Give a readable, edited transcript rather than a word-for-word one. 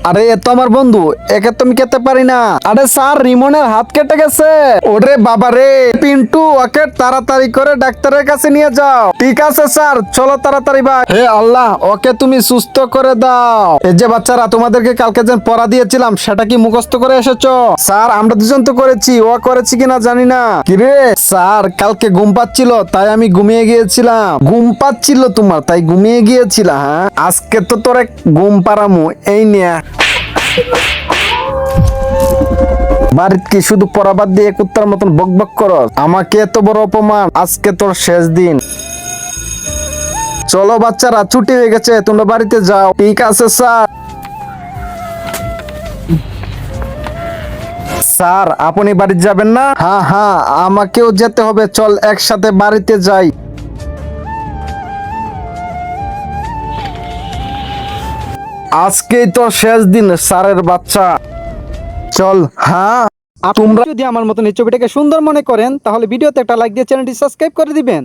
আরে এ তো আমার বন্ধু, একে তো আমি খেতে পারি না। আরে স্যার, রিমনের হাত কেটে গেছে। ওরে বাবা রে, পিন্টু ওকে তাড়াতাড়ি করে ডাক্তারের কাছে নিয়ে যাও। ঠিক আছে স্যার, চলো তাড়াতাড়ি ভাই। হে আল্লাহ, ওকে তুমি সুস্থ করে দাও। এই যে বাচ্চারা, তোমাদেরকে কালকে যে পড়া দিয়েছিলাম সেটা কি মুখস্থ করে এসেছো? স্যার, আমরা দুজন তো করেছি, ও করেছি কিনা জানি না। কিরে স্যার, কালকে ঘুম পাচ্ছিল তাই আমি ঘুমিয়ে গিয়েছিলাম। ঘুম পাচ্ছিল তোমার তাই ঘুমিয়ে গিয়েছিল? হ্যাঁ, আজকে তো তোরে ঘুম পাড়ামু। এই নিয়ে বাড়িত কি শুধু পড়াবাদ দিয়ে কুত্তার মতন বক বক করো? আমাকে এত বড় অপমান, আজকে তোর শেষ দিন। চলো বাচ্চারা, ছুটি হয়ে গেছে, তোমরা বাড়িতে যাও। ঠিক আছে স্যার। স্যার, আপনি বাড়িতে যাবেন না? হ্যাঁ হ্যাঁ, আমাকেও যেতে হবে, চল একসাথে বাড়িতে যাই। আজকেই তো শেষ দিন স্যারের বাচ্চা, চল। হ্যাঁ, তোমরা যদি আমার মতন এই ছবিটাকে সুন্দর মনে করেন তাহলে ভিডিওতে একটা লাইক দিয়ে চ্যানেলটি সাবস্ক্রাইব করে দিবেন।